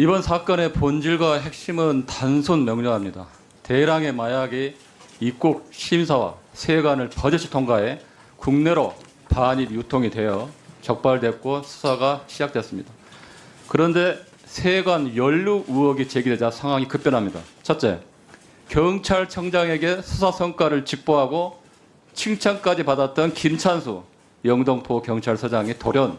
이번 사건의 본질과 핵심은 단순 명료합니다. 대량의 마약이 입국 심사와 세관을 버젓이 통과해 국내로 반입 유통이 되어 적발됐고 수사가 시작됐습니다. 그런데 세관 연루 의혹이 제기되자 상황이 급변합니다. 첫째, 경찰청장에게 수사 성과를 직보하고 칭찬까지 받았던 김찬수 영등포 경찰서장이 돌연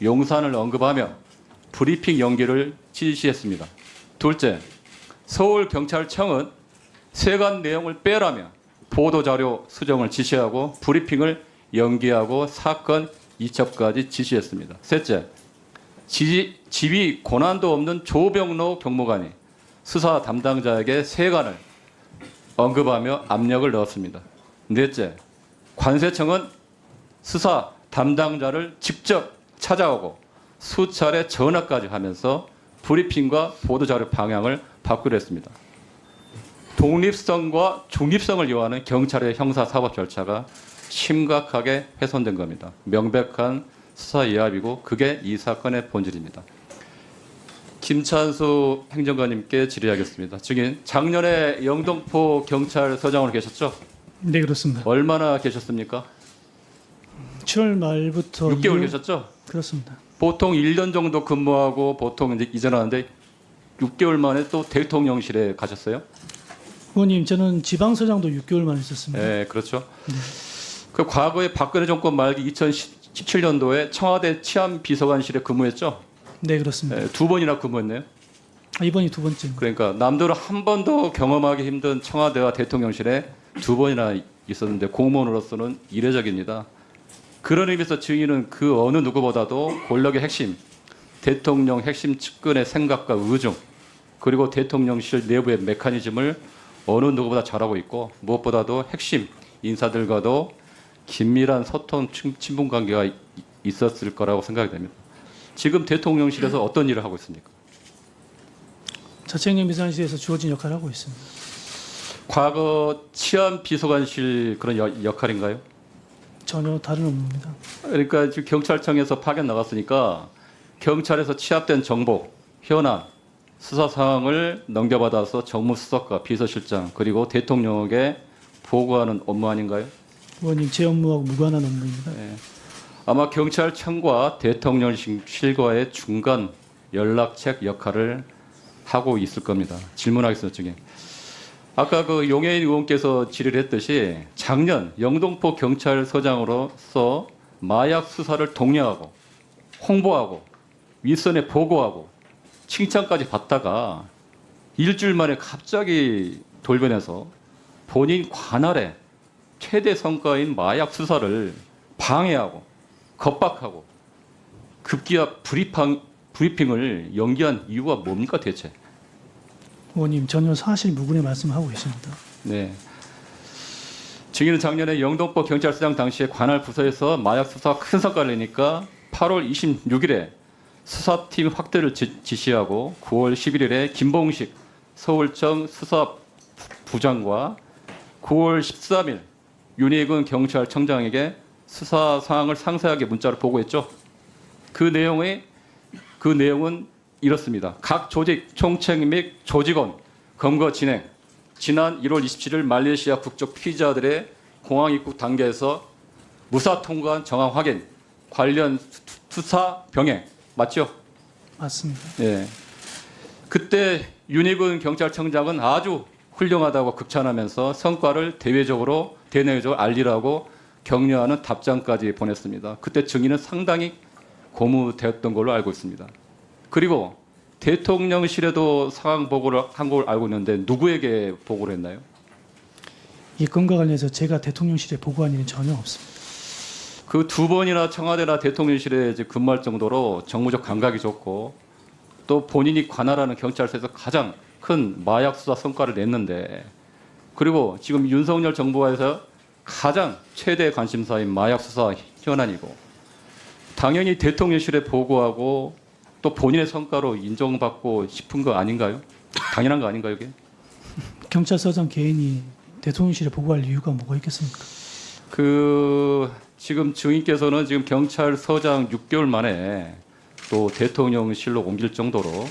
용산을 언급하며 브리핑 연기를 지시했습니다. 둘째, 서울경찰청은 세관 내용을 빼라며 보도자료 수정을 지시하고 브리핑을 연기하고 사건 이첩까지 지시했습니다. 셋째, 지휘 권한도 없는 조병로 경무관이 수사 담당자에게 세관을 언급하며 압력을 넣었습니다. 넷째, 관세청은 수사 담당자를 직접 찾아오고 수차례 전화까지 하면서 브리핑과 보도자료 방향을 바꾸려 했습니다. 독립성과 중립성을 요하는 경찰의 형사사법 절차가 심각하게 훼손된 겁니다. 명백한 수사 이합이고 그게 이 사건의 본질입니다. 김찬수 행정관님께 질의하겠습니다. 증인, 작년에 영등포 경찰서장으로 계셨죠? 네, 그렇습니다. 얼마나 계셨습니까? 7월 말부터 6개월 계셨죠? 그렇습니다. 보통 1년 정도 근무하고 보통 이제 이전하는데 6개월 만에 또 대통령실에 가셨어요? 의원님, 저는 지방서장도 6개월만 있었습니다. 네, 그렇죠. 그 과거에 박근혜 정권 말기 2017년도에 청와대 치안비서관실에 근무했죠? 네, 그렇습니다. 네, 2번이나 근무했네요. 이번이 두 번째입니다. 그러니까 남들은 한 번도 경험하기 힘든 청와대와 대통령실에 2번이나 있었는데 공무원으로서는 이례적입니다. 그런 의미에서 증인은 그 어느 누구보다도 권력의 핵심, 대통령 핵심 측근의 생각과 의중, 그리고 대통령실 내부의 메커니즘을 어느 누구보다 잘하고 있고 무엇보다도 핵심 인사들과도 긴밀한 소통, 친분 관계가 있었을 거라고 생각이 됩니다. 지금 대통령실에서 어떤 일을 하고 있습니까? 자치행정 비서관실에서 주어진 역할을 하고 있습니다. 과거 치안비서관실 그런 역할인가요? 전혀 다른 업무입니다. 그러니까 지금 경찰청에서 파견 나갔으니까 경찰에서 취합된 정보, 현안, 수사 사항을 넘겨받아서 정무수석과 비서실장 그리고 대통령에게 보고하는 업무 아닌가요? 의원님, 제 업무하고 무관한 업무입니다. 네. 아마 경찰청과 대통령실과의 중간 연락책 역할을 하고 있을 겁니다. 질문하겠습니다, 증인. 아까 그 용해인 의원께서 질의를 했듯이 작년 영등포 경찰서장으로서 마약 수사를 독려하고 홍보하고 윗선에 보고하고 칭찬까지 받다가 일주일 만에 갑자기 돌변해서 본인 관할의 최대 성과인 마약 수사를 방해하고 겁박하고 급기야 브리핑을 연기한 이유가 뭡니까 대체? 의원님, 전혀 사실 무근의 말씀을 하고 있습니다. 네. 증인은 작년에 영등포 경찰서장 당시에 관할 부서에서 마약 수사 큰 성과를 내니까 8월 26일에 수사팀 확대를 지시하고 9월 11일에 김봉식 서울청 수사부장과 9월 13일 윤희근 경찰청장에게 수사 사항을 상세하게 문자로 보고했죠. 그 내용은 이렇습니다. 각 조직 총책 및 조직원 검거 진행. 지난 1월 27일 말레이시아 국적 피의자들의 공항 입국 단계에서 무사 통과한 정황 확인, 관련 수사 병행 맞죠? 맞습니다. 예. 그때 윤희근 경찰청장은 아주 훌륭하다고 극찬하면서 성과를 대내외적으로 알리라고 격려하는 답장까지 보냈습니다. 그때 증인은 상당히 고무되었던 걸로 알고 있습니다. 그리고 대통령실에도 상황 보고를 한 걸 알고 있는데 누구에게 보고를 했나요? 이 건과 관련해서 제가 대통령실에 보고한 일은 전혀 없습니다. 그 2번이나 청와대나 대통령실에 이제 근무할 정도로 정무적 감각이 좋고 또 본인이 관할하는 경찰서에서 가장 큰 마약 수사 성과를 냈는데 그리고 지금 윤석열 정부에서 가장 최대 관심사인 마약 수사 현안이고 당연히 대통령실에 보고하고 또 본인의 성과로 인정받고 싶은 거 아닌가요? 당연한 거 아닌가요, 이게? 경찰서장 개인이 대통령실에 보고할 이유가 뭐가 있겠습니까? 지금 증인께서는 지금 경찰서장 6개월 만에 또 대통령실로 옮길 정도로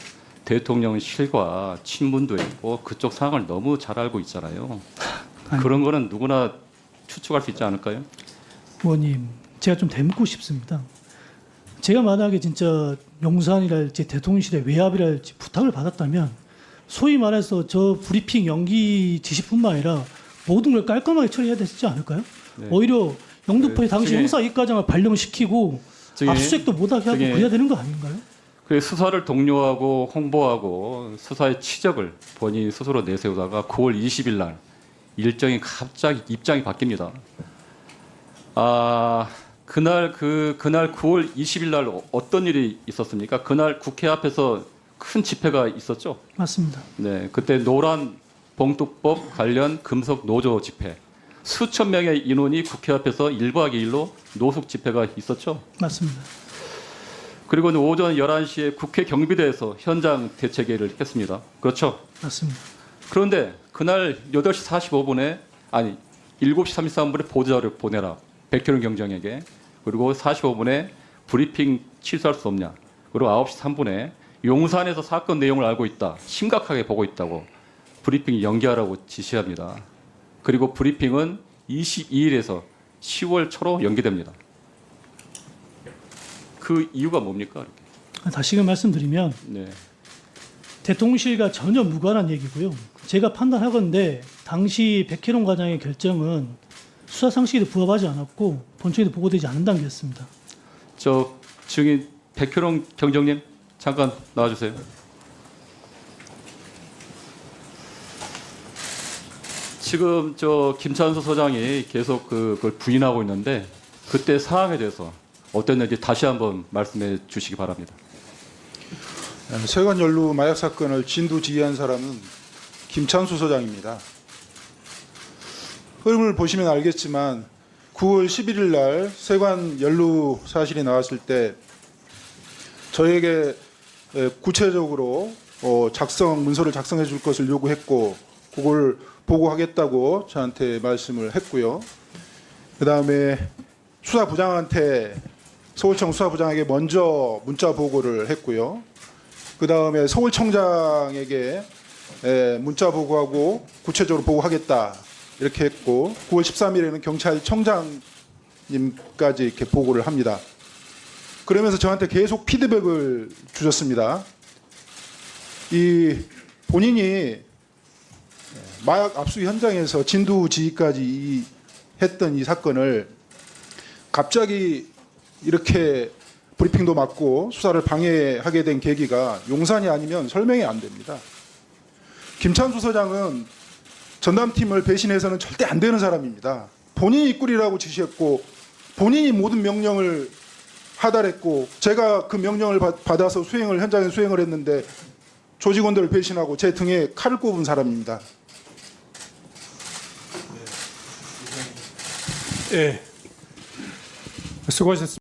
대통령실과 친분도 있고 그쪽 상황을 너무 잘 알고 있잖아요. 아니. 그런 거는 누구나 추측할 수 있지 않을까요? 의원님, 제가 좀 되묻고 싶습니다. 제가 만약에 진짜 용산이랄지 대통령실의 외압이랄지 부탁을 받았다면 소위 말해서 저 브리핑 연기 지시뿐만 아니라 모든 걸 깔끔하게 처리해야 되지 않을까요? 네. 오히려 영등포의 당시 저기- 형사 이과장을 발령시키고 저기- 압수수색도 못하게 하고 저기- 그래야 되는 거 아닌가요? 그 수사를 독려하고 홍보하고 수사의 치적을 본인이 스스로 내세우다가 9월 20일 날 일정이 갑자기 입장이 바뀝니다. 그날 9월 20일 날 어떤 일이 있었습니까? 그날 국회 앞에서 큰 집회가 있었죠. 맞습니다. 네, 그때 노란 봉투법 관련 금속 노조 집회. 수천 명의 인원이 국회 앞에서 1박 2일로 노숙 집회가 있었죠. 맞습니다. 그리고 오전 11시에 국회 경비대에서 현장 대책회의를 했습니다. 그렇죠? 맞습니다. 그런데 그날 8시 45분에 7시 33분에 보도자료를 보내라. 백현웅 경장에게. 그리고 45분에 브리핑 취소할 수 없냐. 그리고 9시 3분에 용산에서 사건 내용을 알고 있다. 심각하게 보고 있다고 브리핑 연기하라고 지시합니다. 그리고 브리핑은 22일에서 10월 초로 연기됩니다. 그 이유가 뭡니까? 다시금 말씀드리면 네. 대통령실과 전혀 무관한 얘기고요. 제가 판단하건대 당시 백혜룡 과장의 결정은 수사 상식에도 부합하지 않았고 본청에도 보고되지 않은 단계였습니다. 저 증인 백효룡 경정님 잠깐 나와주세요. 지금 저 김찬수 소장이 계속 그걸 부인하고 있는데 그때 상황에 대해서 어땠는지 다시 한번 말씀해 주시기 바랍니다. 세관 연루 마약 사건을 진두지휘한 사람은 김찬수 소장입니다. 흐름을 보시면 알겠지만 9월 11일 날 세관 연루 사실이 나왔을 때 저에게 구체적으로 문서를 작성해 줄 것을 요구했고 그걸 보고하겠다고 저한테 말씀을 했고요. 그다음에 수사부장한테 서울청 수사부장에게 먼저 문자 보고를 했고요. 그다음에 서울청장에게 문자 보고하고 구체적으로 보고하겠다 이렇게 했고 9월 13일에는 경찰청장님까지 이렇게 보고를 합니다. 그러면서 저한테 계속 피드백을 주셨습니다. 이 본인이 마약 압수 현장에서 진두지휘까지 했던 이 사건을 갑자기 이렇게 브리핑도 맞고 수사를 방해하게 된 계기가 용산이 아니면 설명이 안 됩니다. 김찬수 서장은 전담팀을 배신해서는 절대 안 되는 사람입니다. 본인이 꾸리라고 지시했고 본인이 모든 명령을 하달했고 제가 그 명령을 받아서 현장에 수행을 했는데 조직원들을 배신하고 제 등에 칼을 꼽은 사람입니다. 예. 수고하셨습니다.